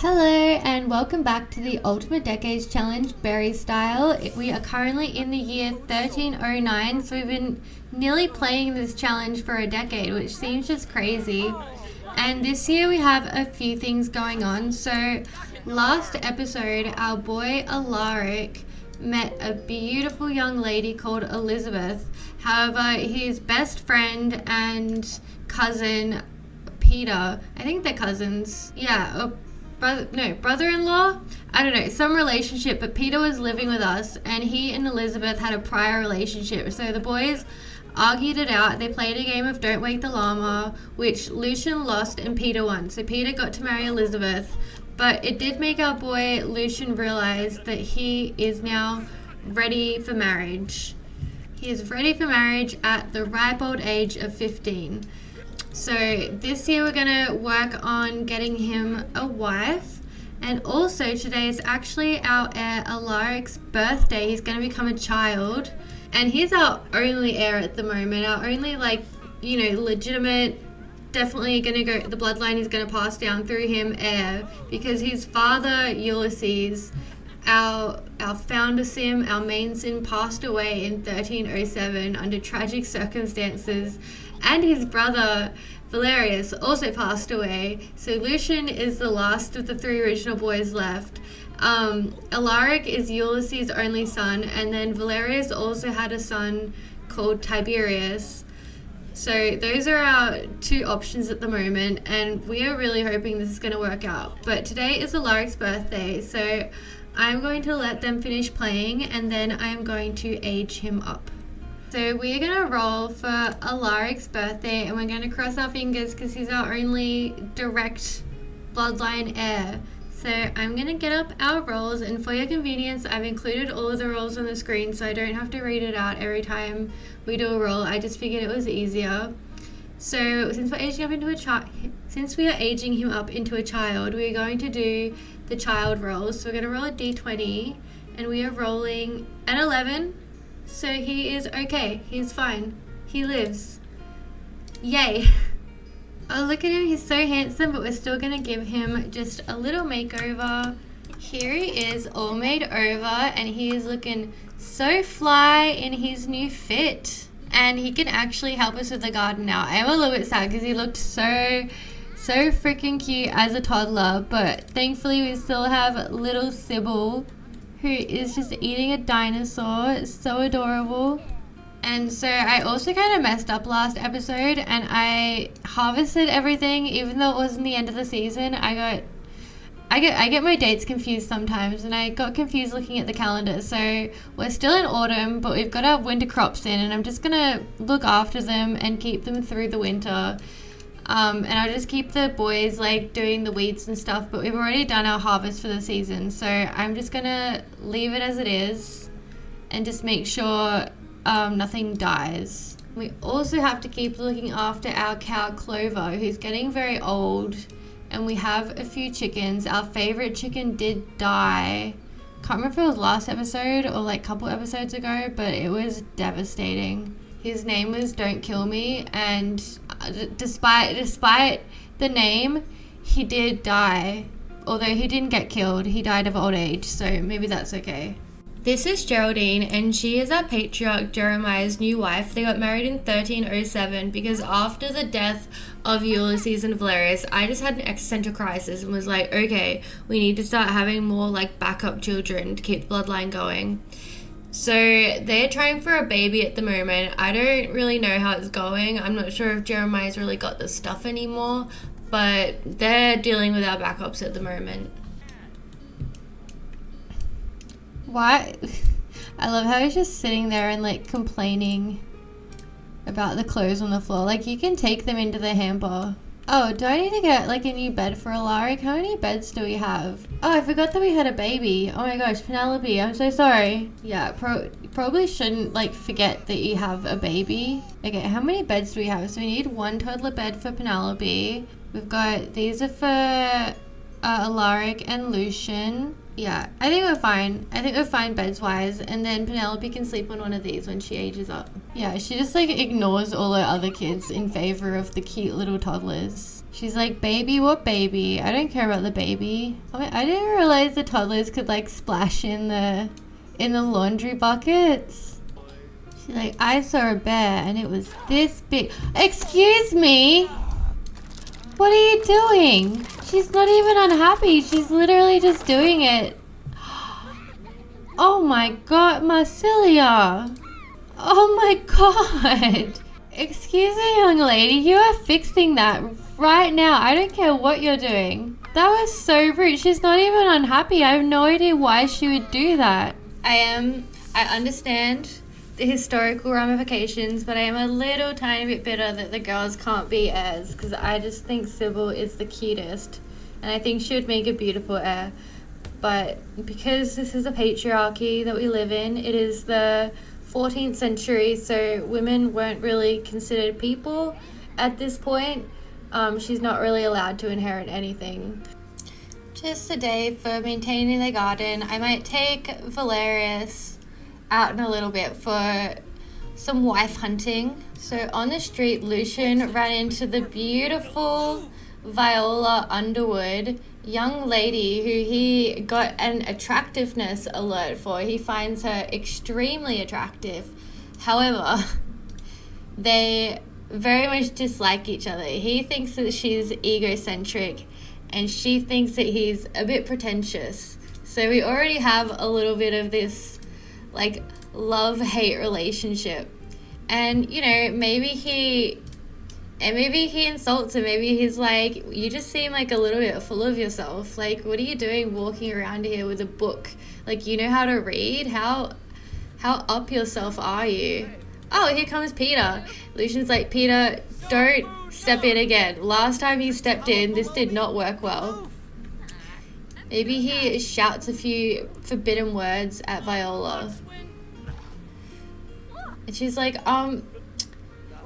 Hello and welcome back to the Ultimate Decades Challenge Berry Style. We are currently in the year 1309, so we've been nearly playing this challenge for a decade, which seems just crazy. And this year we have a few things going on. So last episode, our boy Alaric met a beautiful young lady called Elizabeth. However, his best friend and cousin Peter, I think they're cousins, brother-in-law, I don't know, some relationship, but Peter was living with us and he and Elizabeth had a prior relationship. So the boys argued it out. They played a game of Don't Wake the Llama, which Lucian lost and Peter won. So Peter got to marry Elizabeth, but it did make our boy Lucian realize that he is now ready for marriage. He is ready for marriage at the ripe old age of 15. So this year we're going to work on getting him a wife, and also today is actually our heir Alaric's birthday. He's going to become a child, and he's our only heir at the moment, our only legitimate, definitely going to go, the bloodline is going to pass down through him heir, because his father Ulysses, our founder sim, our main sim, passed away in 1307 under tragic circumstances, and his brother Valerius also passed away. So Lucian is the last of the three original boys left. Alaric is Ulysses' only son, and then Valerius also had a son called Tiberius. So those are our two options at the moment, and we are really hoping this is going to work out. But today is Alaric's birthday, so I'm going to let them finish playing, and then I'm going to age him up. So we're going to roll for Alaric's birthday, and we're going to cross our fingers because he's our only direct bloodline heir. So I'm going to get up our rolls, and for your convenience, I've included all of the rolls on the screen so I don't have to read it out every time we do a roll. I just figured it was easier. So since we are aging him up into a child, we're going to do the child rolls. So we're going to roll a d20, and we are rolling an 11. So he is okay. He's fine. He lives. Yay. Oh, look at him. He's so handsome, but we're still going to give him just a little makeover. Here he is, all made over, and he is looking so fly in his new fit. And he can actually help us with the garden now. I am a little bit sad because he looked so freaking cute as a toddler, but thankfully we still have little Sybil, who is just eating a dinosaur. It's so adorable. And so I also kind of messed up last episode, and I harvested everything even though it wasn't the end of the season. I get my dates confused sometimes, and I got confused looking at the calendar. So we're still in autumn, but we've got our winter crops in, and I'm just gonna look after them and keep them through the winter. And I'll just keep the boys doing the weeds and stuff, but we've already done our harvest for the season. So I'm just gonna leave it as it is and just make sure nothing dies. We also have to keep looking after our cow Clover, who's getting very old, and we have a few chickens. Our favorite chicken did die. Can't remember if it was last episode or a couple episodes ago, but it was devastating. His name was Don't Kill Me, and despite the name, he did die. Although he didn't get killed, he died of old age, so maybe that's okay. This is Geraldine, and she is our patriarch Jeremiah's new wife. They got married in 1307 because after the death of Ulysses and Valerius, I just had an existential crisis and was like, okay, we need to start having more backup children to keep the bloodline going. So they're trying for a baby at the moment. I don't really know how it's going. I'm not sure if Jeremiah's really got the stuff anymore, but they're dealing with our backups at the moment. Why? I love how he's just sitting there and complaining about the clothes on the floor. You can take them into the hamper. Oh, do I need to get a new bed for Alaric? How many beds do we have? Oh, I forgot that we had a baby. Oh my gosh, Penelope, I'm so sorry. Yeah, probably shouldn't forget that you have a baby. Okay, how many beds do we have? So we need one toddler bed for Penelope. We've got, these are for Alaric and Lucian. Yeah, I think we're fine. I think we're fine beds-wise, and then Penelope can sleep on one of these when she ages up. Yeah, she just, like, ignores all her other kids in favor of the cute little toddlers. She's like, baby, what baby? I don't care about the baby. I didn't realize the toddlers could, like, splash in the laundry buckets. She's like, I saw a bear, and it was this big. Excuse me? What are you doing? She's not even unhappy. She's literally just doing it. Oh my god, Marcilia. Oh my god. Excuse me, young lady. You are fixing that right now. I don't care what you're doing. That was so rude. She's not even unhappy. I have no idea why she would do that. I understand the historical ramifications, but I am a little tiny bit bitter that the girls can't be heirs, because I just think Sybil is the cutest and I think she would make a beautiful heir. But because this is a patriarchy that we live in, it is the 14th century, so women weren't really considered people at this point. She's not really allowed to inherit anything. Just a day for maintaining the garden. I might take Valerius out in a little bit for some wife hunting. So on the street, Lucian ran into the beautiful Viola Underwood, young lady who he got an attractiveness alert for. He finds her extremely attractive. However, they very much dislike each other. He thinks that she's egocentric and she thinks that he's a bit pretentious. So we already have a little bit of this like love-hate relationship, and you know, maybe he insults her. Maybe he's like, you just seem like a little bit full of yourself. Like, what are you doing walking around here with a book? Like, you know how to read? How up yourself are you? Oh, here comes Peter. Lucian's like, Peter, don't step in again. Last time you stepped in, this did not work well. Maybe he shouts a few forbidden words at Viola. And she's like,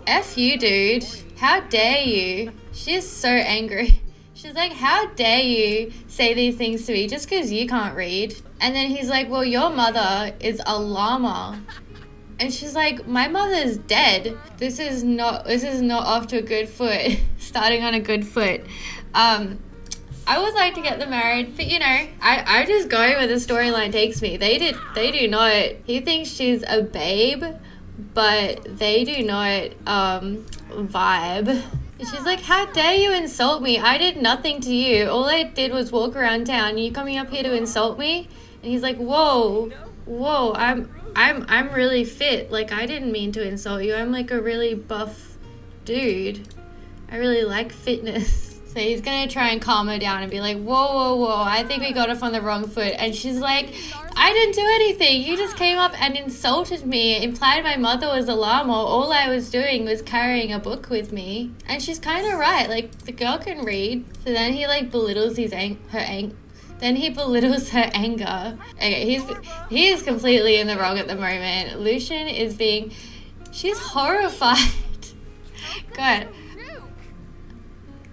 F you, dude. How dare you? She's so angry. She's like, how dare you say these things to me just because you can't read? And then he's like, well, your mother is a llama. And she's like, my mother's dead. This is not off to a good foot. Starting on a good foot. I would like to get them married, but you know, I'm just going where the storyline takes me. They do not. He thinks she's a babe, but they do not vibe. And she's like, how dare you insult me? I did nothing to you. All I did was walk around town. You coming up here to insult me? And he's like, whoa, I'm really fit. Like, I didn't mean to insult you. I'm like a really buff dude. I really like fitness. So he's going to try and calm her down and be like, whoa, I think we got off on the wrong foot. And she's like, I didn't do anything. You just came up and insulted me, implied my mother was a llama. All I was doing was carrying a book with me. And she's kind of right. Like, the girl can read. So then he, like, belittles Then he belittles her anger. Okay, he is completely in the wrong at the moment. Lucian is she's horrified. God.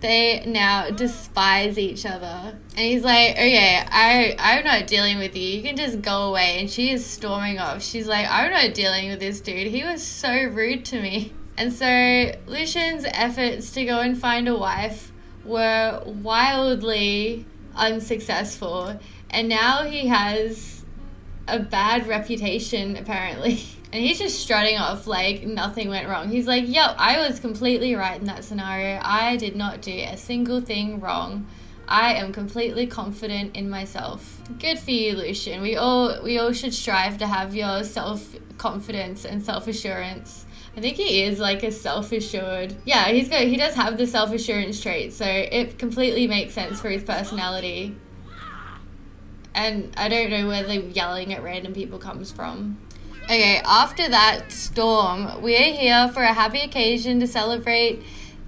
They now despise each other. And he's like, okay, I'm not dealing with you. You can just go away. And she is storming off. She's like, I'm not dealing with this dude. He was so rude to me. And so Lucian's efforts to go and find a wife were wildly unsuccessful. And now he has a bad reputation, apparently. And he's just strutting off like nothing went wrong. He's like, yep, I was completely right in that scenario. I did not do a single thing wrong. I am completely confident in myself. Good for you, Lucian. We all should strive to have your self-confidence and self-assurance. I think he is like a self-assured. Yeah, he does have the self-assurance trait, so it completely makes sense for his personality. And I don't know where the yelling at random people comes from. Okay, after that storm, we're here for a happy occasion to celebrate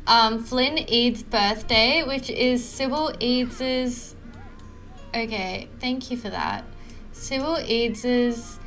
Flynn Eads' birthday, which is Sybil Eads'... Okay, thank you for that. Sybil Eads'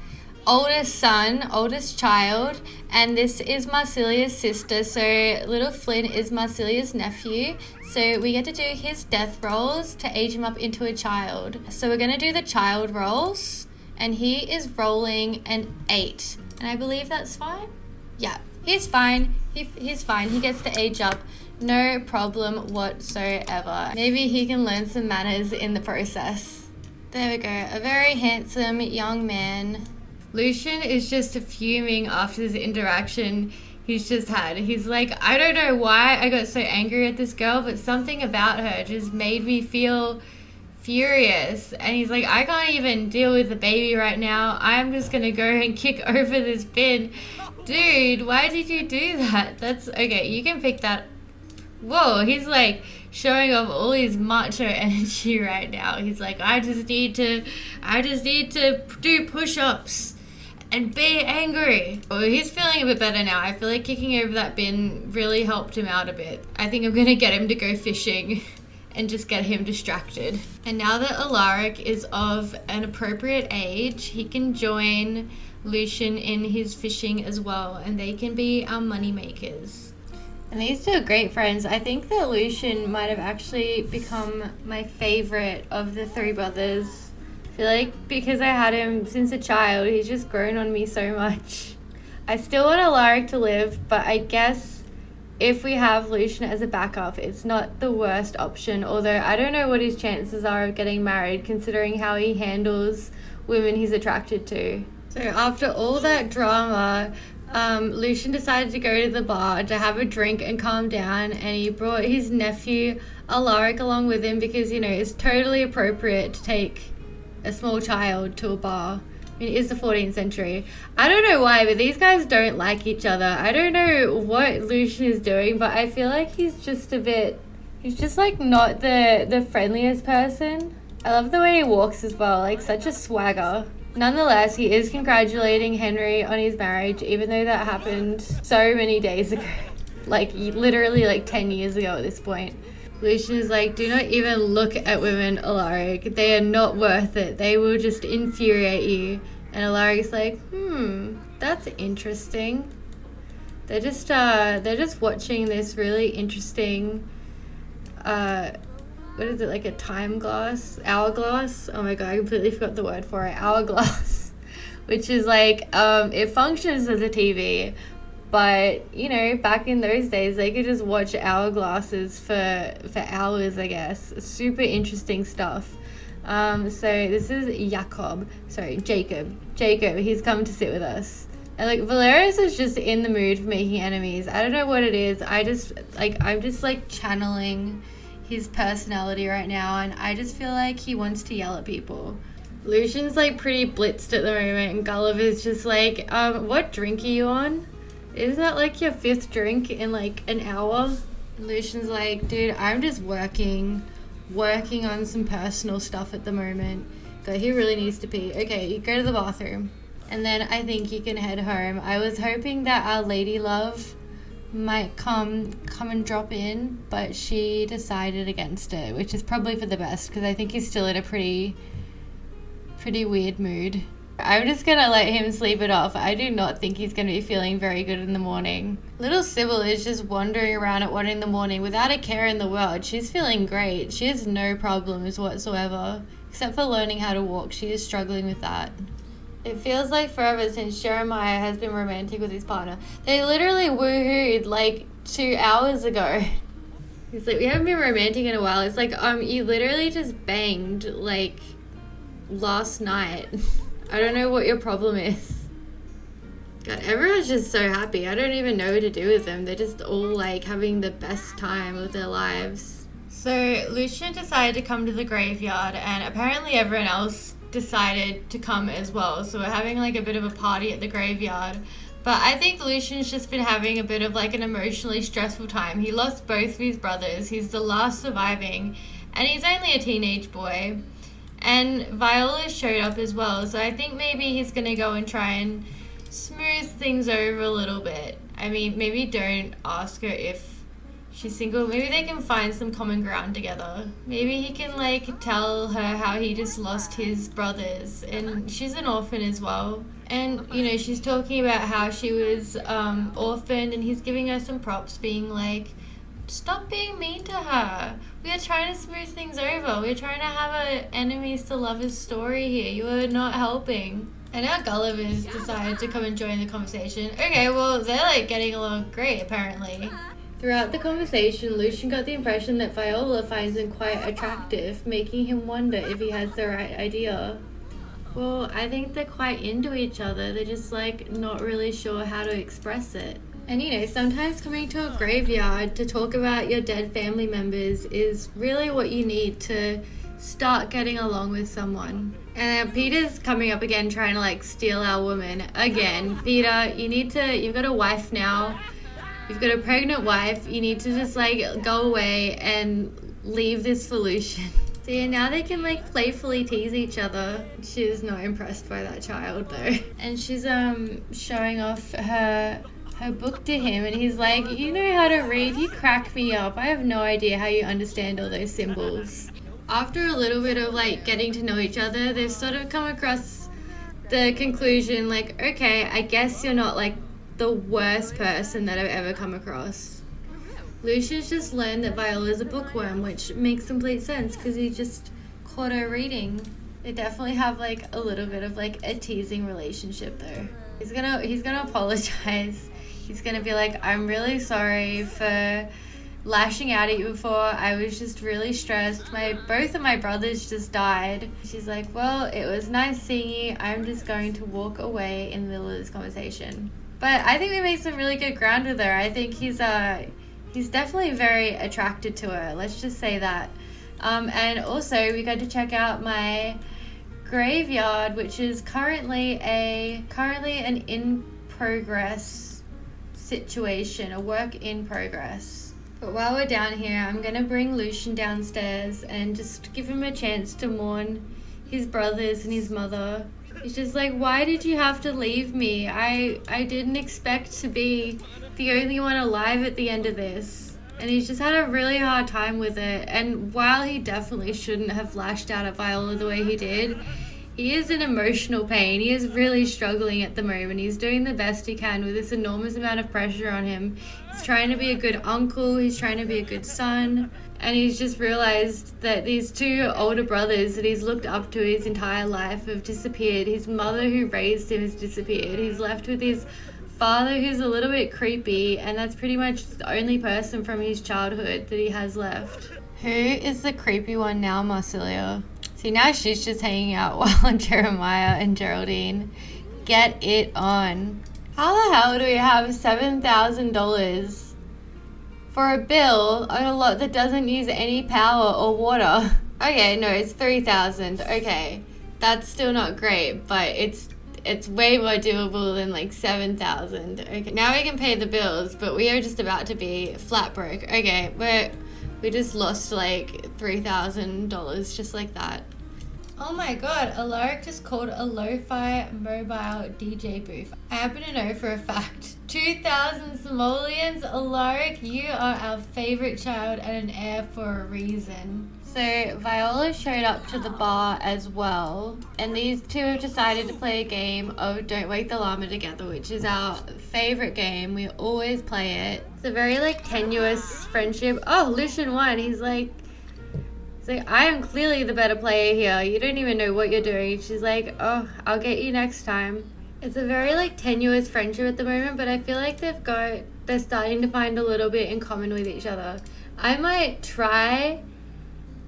oldest child, and this is Marcilia's sister, so little Flynn is Marcilia's nephew. So we get to do his death rolls to age him up into a child. So we're going to do the child rolls, and he is rolling an 8. And I believe that's fine? Yeah, he's fine. He's fine. He gets to age up. No problem whatsoever. Maybe he can learn some manners in the process. There we go. A very handsome young man. Lucian is just fuming after this interaction he's just had. He's like, I don't know why I got so angry at this girl, but something about her just made me feel furious. And he's like, I can't even deal with the baby right now. I'm just gonna go and kick over this bin. Dude, why did you do that? That's okay, you can pick that. Whoa, he's like showing off all his macho energy right now. He's like, I just need to do push-ups and be angry. Oh, he's feeling a bit better now. I feel like kicking over that bin really helped him out a bit. I think I'm gonna get him to go fishing and just get him distracted. And now that Alaric is of an appropriate age, he can join Lucian in his fishing as well, and they can be our money makers. And these two are great friends. I think that Lucian might have actually become my favorite of the 3 brothers. I feel like because I had him since a child, he's just grown on me so much. I still want Alaric to live, but I guess if we have Lucian as a backup, it's not the worst option, although I don't know what his chances are of getting married considering how he handles women he's attracted to. So after all that drama, Lucian decided to go to the bar to have a drink and calm down, and he brought his nephew Alaric along with him because, you know, it's totally appropriate to take a small child to a bar. I mean, it is the 14th century. I don't know why, but these guys don't like each other. I don't know what Lucian is doing, but I feel like he's just like not the friendliest person. I love the way he walks as well, like such a swagger. Nonetheless, he is congratulating Henry on his marriage, even though that happened so many days ago. Like, literally like 10 years ago at this point. Lucian is like, do not even look at women, Alaric. They are not worth it. They will just infuriate you. And Alaric's like, that's interesting. They're just watching this really interesting, what is it, like a hourglass? Oh my god, I completely forgot the word for it. Hourglass. Which is like, it functions as a TV, but, you know, back in those days, they could just watch hourglasses for hours, I guess. Super interesting stuff. So this is Jacob, he's come to sit with us. And like, Valerius is just in the mood for making enemies. I don't know what it is. I'm just like channeling his personality right now, and I just feel like he wants to yell at people. Lucian's like pretty blitzed at the moment, and Gulliver's just like, what drink are you on? Isn't that like your 5th drink in like an hour? Lucian's like, dude, I'm just working on some personal stuff at the moment, but he really needs to pee. Okay, you go to the bathroom, and then I think you can head home. I was hoping that our lady love might come and drop in, but she decided against it, which is probably for the best because I think he's still in a pretty weird mood. I'm just gonna let him sleep it off. I do not think he's gonna be feeling very good in the morning. Little Sybil is just wandering around at 1 a.m. without a care in the world. She's feeling great. She has no problems whatsoever, except for learning how to walk. She is struggling with that. It feels like forever since Jeremiah has been romantic with his partner. They literally woohooed like 2 hours ago. He's like, we haven't been romantic in a while. It's like, you literally just banged like last night. I don't know what your problem is. God, everyone's just so happy. I don't even know what to do with them. They're just all like having the best time of their lives. So Lucian decided to come to the graveyard, and apparently everyone else decided to come as well. So we're having like a bit of a party at the graveyard. But I think Lucian's just been having a bit of like an emotionally stressful time. He lost both of his brothers. He's the last surviving, and he's only a teenage boy. And Viola showed up as well, so I think maybe he's gonna go and try and smooth things over a little bit. I mean, maybe don't ask her if she's single. Maybe they can find some common ground together. Maybe he can like tell her how he just lost his brothers, and she's an orphan as well. And, you know, she's talking about how she was orphaned, and he's giving her some props, being like, Stop being mean to her. We are trying to smooth things over. We're trying to have a enemies to lovers story here. You are not helping. And now Gulliver's decided to come and join the conversation. Okay, well, they're like getting along great, apparently. Throughout the conversation, Lucian got the impression that Viola finds him quite attractive, making him wonder if he has the right idea. Well, I think they're quite into each other. They're just like not really sure how to express it. And you know, sometimes coming to a graveyard to talk about your dead family members is really what you need to start getting along with someone. And Peter's coming up again trying to like steal our woman. Again, Peter, you've got a wife now. You've got a pregnant wife. You need to just like go away and leave this for Lucian. So yeah, now they can like playfully tease each other. She's not impressed by that child though. And she's showing off her book to him, and he's like, you know how to read? You crack me up. I have no idea how you understand all those symbols. After a little bit of like getting to know each other, they've sort of come across the conclusion like, okay, I guess you're not like the worst person that I've ever come across. Lucian's just learned that Viola's a bookworm, which makes complete sense because he just caught her reading. They definitely have like a little bit of like a teasing relationship though. He's gonna apologize. He's gonna be like, I'm really sorry for lashing out at you before. I was just really stressed. Both of my brothers just died. She's like, well, it was nice seeing you. I'm just going to walk away in the middle of this conversation. But I think we made some really good ground with her. I think he's definitely very attracted to her. Let's just say that. And also we got to check out my graveyard, which is currently an in progress situation, a work in progress. But while we're down here, I'm gonna bring Lucian downstairs and just give him a chance to mourn his brothers and his mother. He's just like, why did you have to leave me? I didn't expect to be the only one alive at the end of this. And he's just had a really hard time with it. And while he definitely shouldn't have lashed out at Viola the way he did, he is in emotional pain. He is really struggling at the moment. He's doing the best he can with this enormous amount of pressure on him. He's trying to be a good uncle. He's trying to be a good son. And he's just realized that these two older brothers that he's looked up to his entire life have disappeared. His mother who raised him has disappeared. He's left with his father who's a little bit creepy. And that's pretty much the only person from his childhood that he has left. Who is the creepy one now, Marsilia? See, now she's just hanging out while Jeremiah and Geraldine get it on. How the hell do we have $7,000 for a bill on a lot that doesn't use any power or water? Okay, no, it's $3,000. Okay, that's still not great, but it's way more doable than like $7,000. Okay, now we can pay the bills, but we are just about to be flat broke. Okay, we just lost like $3,000 just like that. Oh my god, Alaric just called a lo-fi mobile DJ booth. I happen to know for a fact. 2,000 simoleons, Alaric, you are our favorite child and an heir for a reason. So Viola showed up to the bar as well, and these two have decided to play a game of Don't Wake the Llama together, which is our favorite game. We always play it. It's a very like tenuous friendship. Oh, Lucian won. He's like, I am clearly the better player here. You don't even know what you're doing. She's like, oh, I'll get you next time. It's a very like tenuous friendship at the moment, but I feel like they're starting to find a little bit in common with each other. I might try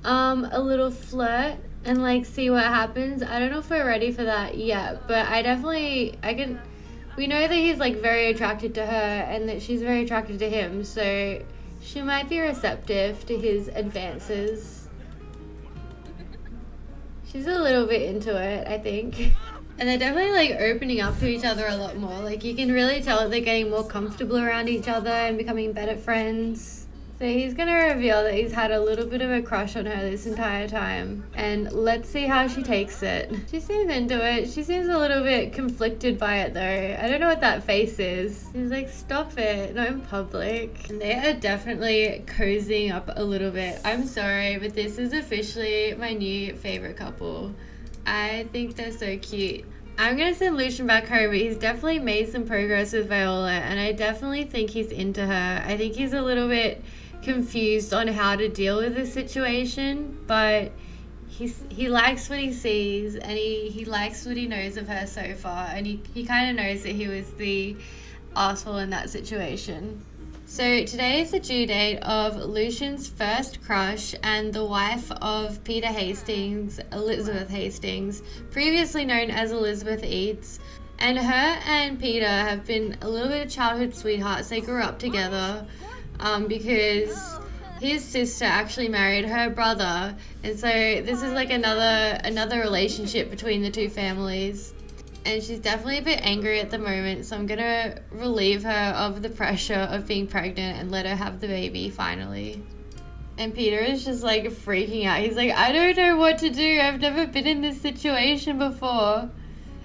a little flirt and like see what happens. I don't know if we're ready for that yet, but we know that he's like very attracted to her and that she's very attracted to him, so she might be receptive to his advances. She's a little bit into it, I think. And they're definitely like opening up to each other a lot more. Like you can really tell that they're getting more comfortable around each other and becoming better friends. So he's going to reveal that he's had a little bit of a crush on her this entire time. And let's see how she takes it. She seems into it. She seems a little bit conflicted by it though. I don't know what that face is. She's like, stop it, not in public. And they are definitely cozying up a little bit. I'm sorry, but this is officially my new favorite couple. I think they're so cute. I'm going to send Lucian back home, but he's definitely made some progress with Viola, and I definitely think he's into her. I think he's a little bit confused on how to deal with this situation, but he likes what he sees, and he likes what he knows of her so far, and he kind of knows that he was the asshole in that situation. So today is the due date of Lucian's first crush and the wife of Peter Hastings, Elizabeth Hastings, previously known as Elizabeth Eads. And her and Peter have been a little bit of childhood sweethearts. They grew up together because his sister actually married her brother. And so this is like another relationship between the two families. And she's definitely a bit angry at the moment, so I'm going to relieve her of the pressure of being pregnant and let her have the baby finally. And Peter is just like freaking out. He's like, I don't know what to do. I've never been in this situation before.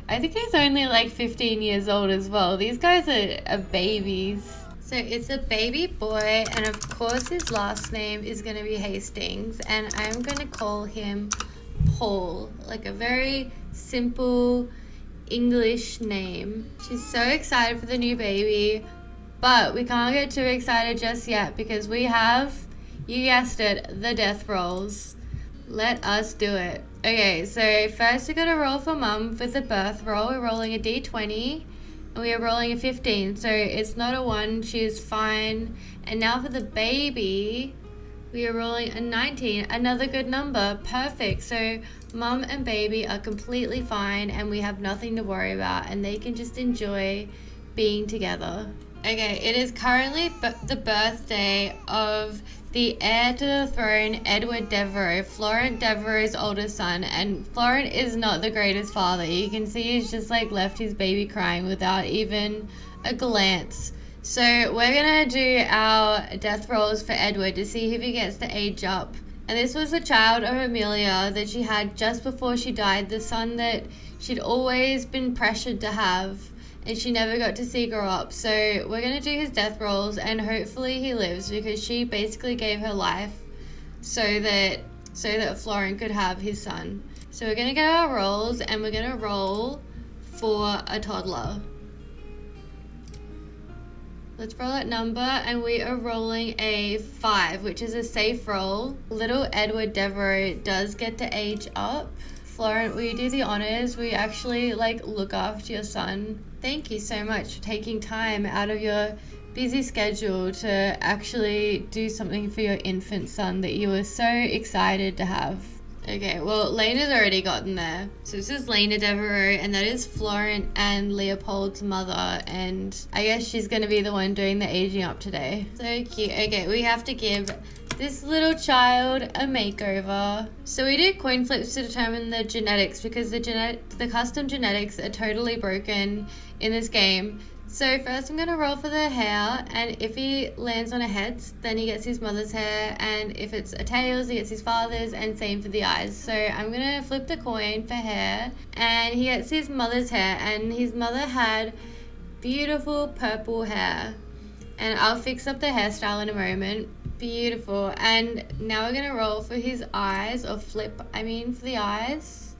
I think he's only like 15 years old as well. These guys are babies. So it's a baby boy, and of course his last name is going to be Hastings, and I'm going to call him Paul, like a very simple English name. She's so excited for the new baby, but we can't get too excited just yet because we have, you guessed it, the death rolls. Let us do it. Okay, so first we're gonna roll for mum with the birth roll. We're rolling a d20 and we are rolling a 15, so it's not a 1. She is fine. And now for the baby, we are rolling a 19, another good number. Perfect. So mum and baby are completely fine, and we have nothing to worry about, and they can just enjoy being together. Okay, it is currently the birthday of the heir to the throne, Edward Devereux, Florent Devereux's older son, and Florent is not the greatest father. You can see he's just like left his baby crying without even a glance. So we're gonna do our death rolls for Edward to see if he gets to age up. And this was a child of Amelia that she had just before she died, the son that she'd always been pressured to have, and she never got to see grow up. So we're going to do his death rolls, and hopefully he lives, because she basically gave her life so that Florent could have his son. So we're going to get our rolls, and we're going to roll for a toddler. Let's roll that number, and we are rolling a 5, which is a safe roll. Little Edward Devereux does get to age up. Florent, will you do the honors? Will you actually look after your son? Thank you so much for taking time out of your busy schedule to actually do something for your infant son that you were so excited to have. Okay, well, Lena's already gotten there. So this is Lena Devereux, and that is Florent and Leopold's mother, and I guess she's going to be the one doing the aging up today. So cute. Okay, we have to give this little child a makeover. So we do coin flips to determine the genetics, because the custom genetics are totally broken in this game. So first I'm going to roll for the hair, and if he lands on a heads, then he gets his mother's hair, and if it's a tails, he gets his father's, and same for the eyes. So I'm going to flip the coin for hair, and he gets his mother's hair, and his mother had beautiful purple hair. And I'll fix up the hairstyle in a moment. Beautiful. And now we're going to roll for his eyes, or flip, for the eyes.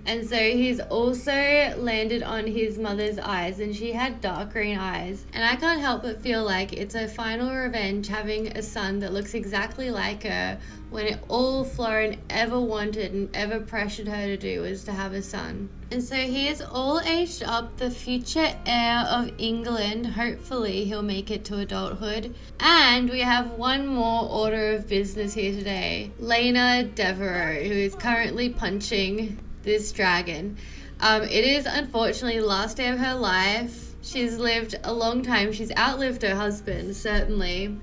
And so he's also landed on his mother's eyes, and she had dark green eyes. And I can't help but feel like it's a final revenge having a son that looks exactly like her, when all Florent ever wanted and ever pressured her to do was to have a son. And so he is all aged up, the future heir of England. Hopefully he'll make it to adulthood. And we have one more order of business here today. Lena Devereux, who is currently punching this dragon. It is unfortunately the last day of her life. She's lived a long time. She's outlived her husband, certainly.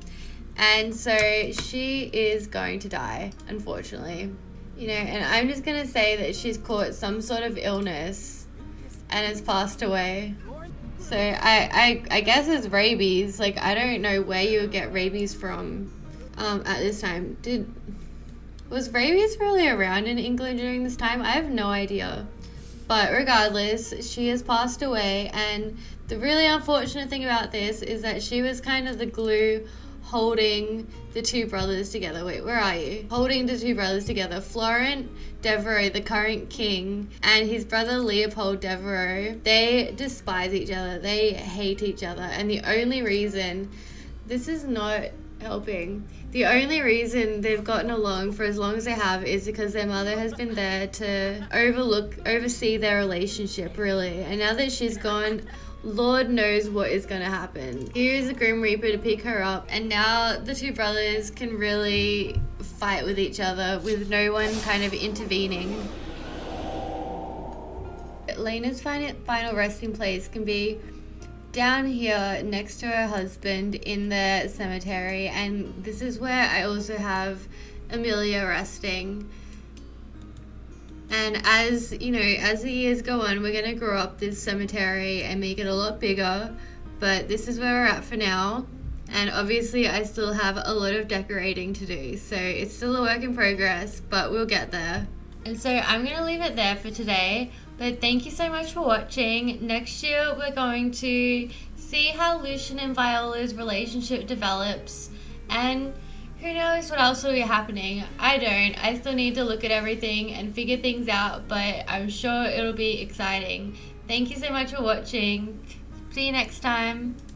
And so she is going to die, unfortunately. And I'm just going to say that she's caught some sort of illness and has passed away. So I guess it's rabies. I don't know where you would get rabies from at this time. Was rabies really around in England during this time? I have no idea. But regardless, she has passed away, and the really unfortunate thing about this is that she was kind of the glue holding the two brothers together. Wait, where are you? Holding the two brothers together. Florent Devereux, the current king, and his brother Leopold Devereux, they despise each other. They hate each other. And the only reason, this is not helping. The only reason they've gotten along for as long as they have is because their mother has been there to oversee their relationship, really. And now that she's gone, Lord knows what is going to happen. Here is a Grim Reaper to pick her up, and now the two brothers can really fight with each other with no one kind of intervening. Lena's final resting place can be down here next to her husband in the cemetery, and this is where I also have Amelia resting. And as you know, as the years go on, we're gonna grow up this cemetery and make it a lot bigger, but this is where we're at for now. And obviously I still have a lot of decorating to do, so it's still a work in progress, but we'll get there. And so I'm gonna leave it there for today. But thank you so much for watching. Next year, we're going to see how Lucian and Viola's relationship develops. And who knows what else will be happening. I don't. I still need to look at everything and figure things out. But I'm sure it'll be exciting. Thank you so much for watching. See you next time.